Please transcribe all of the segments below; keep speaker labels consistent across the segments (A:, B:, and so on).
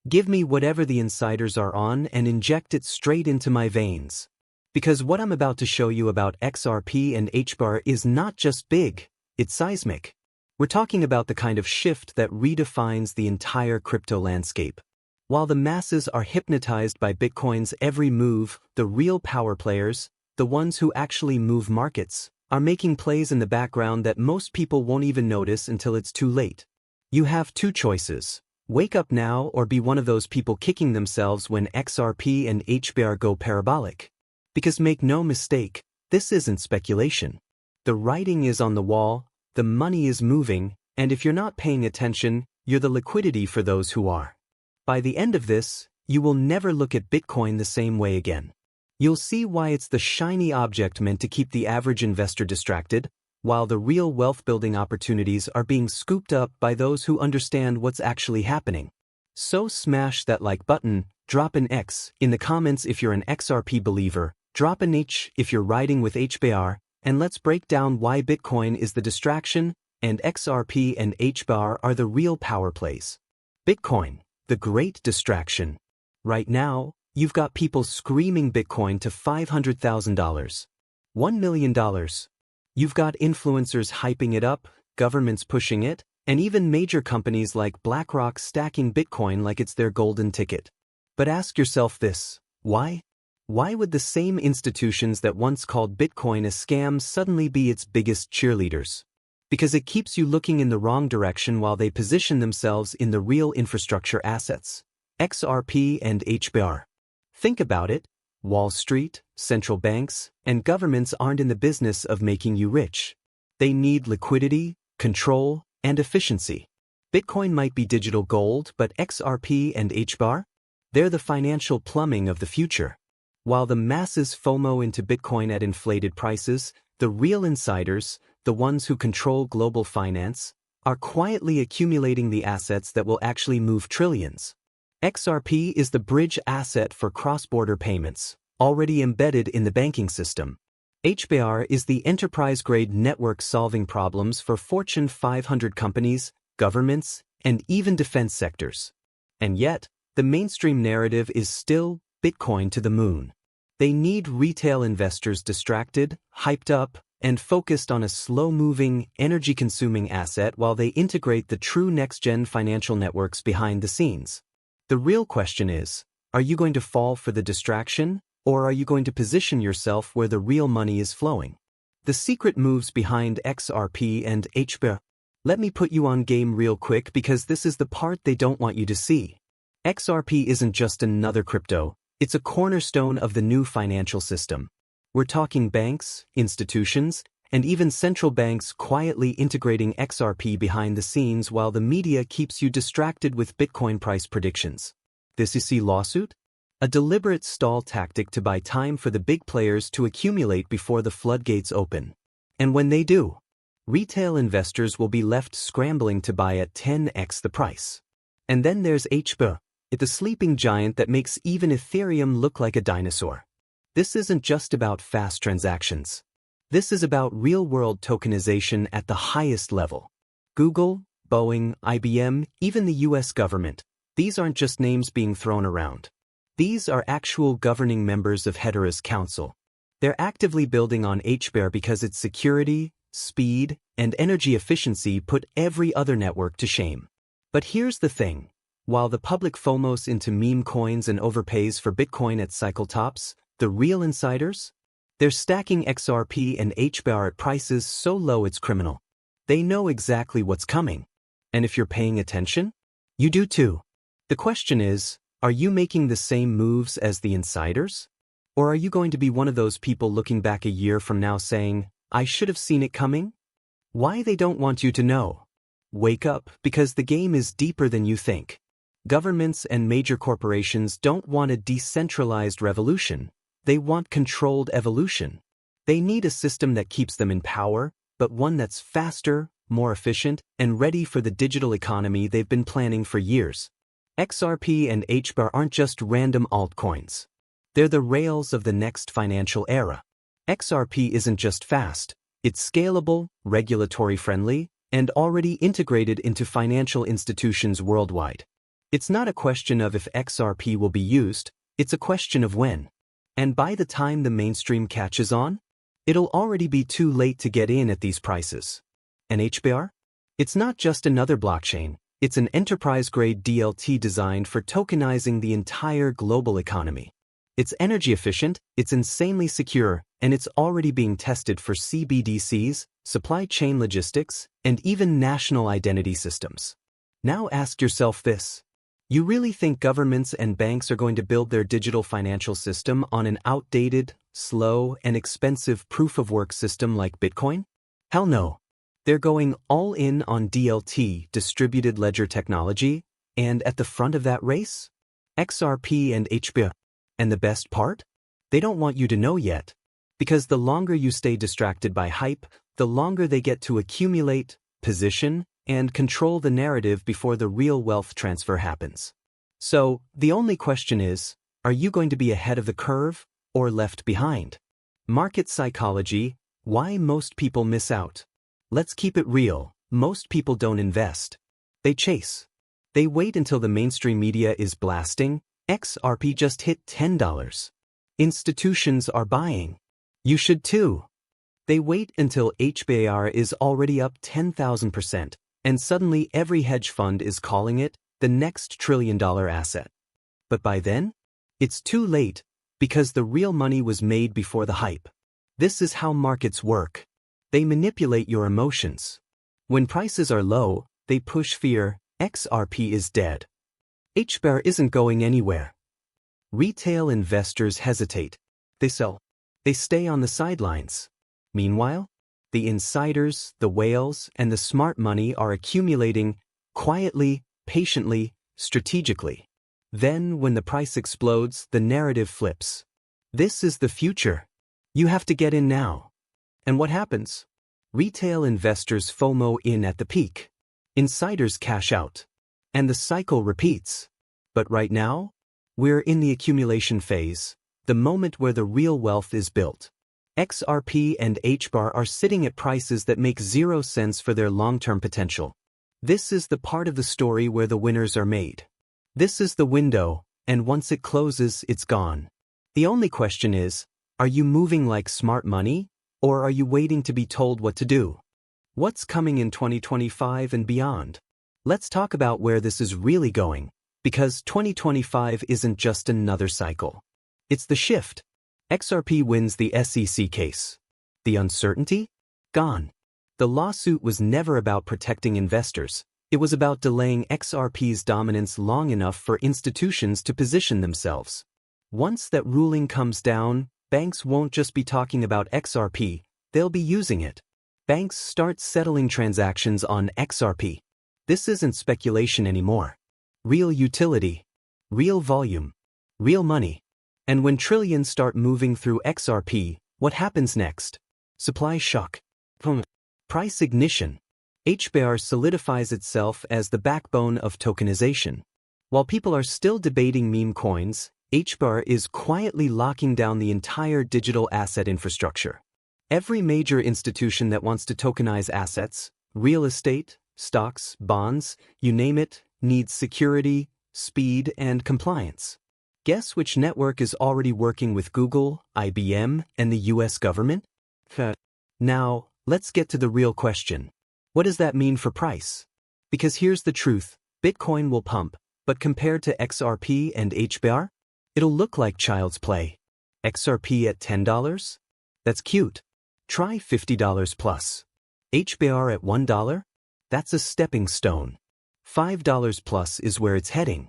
A: Give me whatever the insiders are on and inject it straight into my veins. Because what I'm about to show you about XRP and HBAR is not just big, it's seismic. We're talking about the kind of shift that redefines the entire crypto landscape. While the masses are hypnotized by Bitcoin's every move, the real power players, the ones who actually move markets, are making plays in the background that most people won't even notice until it's too late. You have two choices. Wake up now or be one of those people kicking themselves when XRP and HBAR go parabolic. Because make no mistake, this isn't speculation. The writing is on the wall, the money is moving, and if you're not paying attention, you're the liquidity for those who are. By the end of this, you will never look at Bitcoin the same way again. You'll see why it's the shiny object meant to keep the average investor distracted, while the real wealth-building opportunities are being scooped up by those who understand what's actually happening. So smash that like button, drop an X in the comments if you're an XRP believer, drop an H if you're riding with HBAR, and let's break down why Bitcoin is the distraction and XRP and HBAR are the real power plays. Bitcoin, the great distraction. Right now, you've got people screaming Bitcoin to $500,000, $1 million. You've got influencers hyping it up, governments pushing it, and even major companies like BlackRock stacking Bitcoin like it's their golden ticket. But ask yourself this, why? Why would the same institutions that once called Bitcoin a scam suddenly be its biggest cheerleaders? Because it keeps you looking in the wrong direction while they position themselves in the real infrastructure assets, XRP and HBAR. Think about it. Wall Street, central banks, and governments aren't in the business of making you rich. They need liquidity, control, and efficiency. Bitcoin might be digital gold, but XRP and HBAR? They're the financial plumbing of the future. While the masses FOMO into Bitcoin at inflated prices, the real insiders, the ones who control global finance, are quietly accumulating the assets that will actually move trillions. XRP is the bridge asset for cross-border payments, already embedded in the banking system. HBAR is the enterprise-grade network solving problems for Fortune 500 companies, governments, and even defense sectors. And yet, the mainstream narrative is still Bitcoin to the moon. They need retail investors distracted, hyped up, and focused on a slow-moving, energy-consuming asset while they integrate the true next-gen financial networks behind the scenes. The real question is, are you going to fall for the distraction, or are you going to position yourself where the real money is flowing? The secret moves behind XRP and HBAR. Let me put you on game real quick because this is the part they don't want you to see. XRP isn't just another crypto, it's a cornerstone of the new financial system. We're talking banks, institutions, and even central banks quietly integrating XRP behind the scenes while the media keeps you distracted with Bitcoin price predictions. This SEC lawsuit? A deliberate stall tactic to buy time for the big players to accumulate before the floodgates open. And when they do, retail investors will be left scrambling to buy at 10x the price. And then there's HBAR. It's the sleeping giant that makes even Ethereum look like a dinosaur. This isn't just about fast transactions. This is about real-world tokenization at the highest level. Google, Boeing, IBM, even the US government. These aren't just names being thrown around. These are actual governing members of Hedera's council. They're actively building on HBAR because its security, speed, and energy efficiency put every other network to shame. But here's the thing. While the public FOMOs into meme coins and overpays for Bitcoin at cycle tops, the real insiders? They're stacking XRP and HBAR at prices so low it's criminal. They know exactly what's coming. And if you're paying attention, you do too. The question is, are you making the same moves as the insiders? Or are you going to be one of those people looking back a year from now saying, I should have seen it coming? Why they don't want you to know? Wake up, because the game is deeper than you think. Governments and major corporations don't want a decentralized revolution. They want controlled evolution. They need a system that keeps them in power, but one that's faster, more efficient, and ready for the digital economy they've been planning for years. XRP and HBAR aren't just random altcoins. They're the rails of the next financial era. XRP isn't just fast, it's scalable, regulatory friendly, and already integrated into financial institutions worldwide. It's not a question of if XRP will be used, it's a question of when. And by the time the mainstream catches on, it'll already be too late to get in at these prices. And HBAR? It's not just another blockchain, it's an enterprise-grade DLT designed for tokenizing the entire global economy. It's energy efficient, it's insanely secure, and it's already being tested for CBDCs, supply chain logistics, and even national identity systems. Now ask yourself this. You really think governments and banks are going to build their digital financial system on an outdated, slow, and expensive proof-of-work system like Bitcoin? Hell no. They're going all in on DLT, distributed ledger technology, and at the front of that race? XRP and HBAR. And the best part? They don't want you to know yet. Because the longer you stay distracted by hype, the longer they get to accumulate, position, and control the narrative before the real wealth transfer happens. So, the only question is, are you going to be ahead of the curve or left behind? Market psychology, why most people miss out. Let's keep it real, most people don't invest. They chase. They wait until the mainstream media is blasting, XRP just hit $10. Institutions are buying. You should too. They wait until HBAR is already up 10,000%. And suddenly every hedge fund is calling it the next trillion-dollar asset. But by then, it's too late because the real money was made before the hype. This is how markets work. They manipulate your emotions. When prices are low, they push fear, XRP is dead. HBAR isn't going anywhere. Retail investors hesitate. They sell. They stay on the sidelines. Meanwhile, the insiders, the whales, and the smart money are accumulating quietly, patiently, strategically. Then, when the price explodes, the narrative flips. This is the future. You have to get in now. And what happens? Retail investors FOMO in at the peak. Insiders cash out. And the cycle repeats. But right now, we're in the accumulation phase, the moment where the real wealth is built. XRP and HBAR are sitting at prices that make zero sense for their long-term potential. This is the part of the story where the winners are made. This is the window, and once it closes, it's gone. The only question is, are you moving like smart money, or are you waiting to be told what to do? What's coming in 2025 and beyond? Let's talk about where this is really going, because 2025 isn't just another cycle. It's the shift. XRP wins the SEC case. The uncertainty? Gone. The lawsuit was never about protecting investors. It was about delaying XRP's dominance long enough for institutions to position themselves. Once that ruling comes down, banks won't just be talking about XRP, they'll be using it. Banks start settling transactions on XRP. This isn't speculation anymore. Real utility. Real volume. Real money. And when trillions start moving through XRP, what happens next? Supply shock. Price ignition. HBAR solidifies itself as the backbone of tokenization. While people are still debating meme coins, HBAR is quietly locking down the entire digital asset infrastructure. Every major institution that wants to tokenize assets, real estate, stocks, bonds, you name it, needs security, speed, and compliance. Guess which network is already working with Google, IBM, and the US government? Now, let's get to the real question. What does that mean for price? Because here's the truth, Bitcoin will pump, but compared to XRP and HBAR, it'll look like child's play. XRP at $10? That's cute. Try $50 plus. HBAR at $1? That's a stepping stone. $5 plus is where it's heading.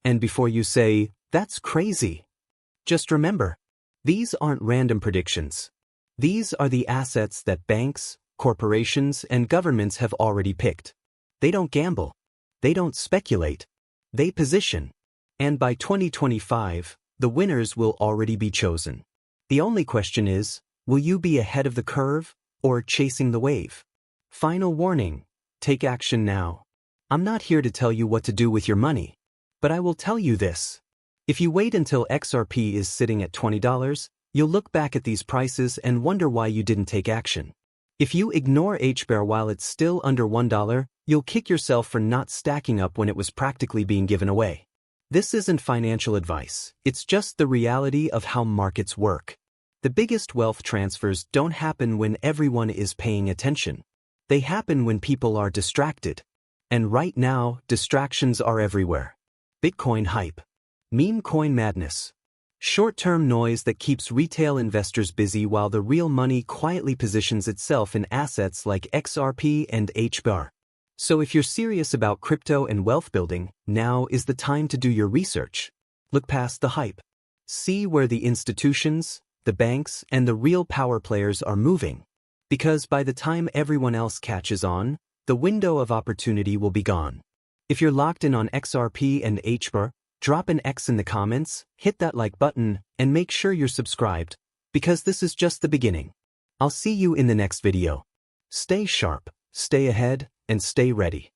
A: And before you say, that's crazy, just remember, these aren't random predictions. These are the assets that banks, corporations, and governments have already picked. They don't gamble. They don't speculate. They position. And by 2025, the winners will already be chosen. The only question is, will you be ahead of the curve or chasing the wave? Final warning, take action now. I'm not here to tell you what to do with your money, but I will tell you this. If you wait until XRP is sitting at $20, you'll look back at these prices and wonder why you didn't take action. If you ignore HBAR while it's still under $1, you'll kick yourself for not stacking up when it was practically being given away. This isn't financial advice, it's just the reality of how markets work. The biggest wealth transfers don't happen when everyone is paying attention. They happen when people are distracted. And right now, distractions are everywhere. Bitcoin hype. Meme coin madness. Short-term noise that keeps retail investors busy while the real money quietly positions itself in assets like XRP and HBAR. So if you're serious about crypto and wealth building, now is the time to do your research. Look past the hype. See where the institutions, the banks, and the real power players are moving. Because by the time everyone else catches on, the window of opportunity will be gone. If you're locked in on XRP and HBAR, drop an X in the comments, hit that like button, and make sure you're subscribed, because this is just the beginning. I'll see you in the next video. Stay sharp, stay ahead, and stay ready.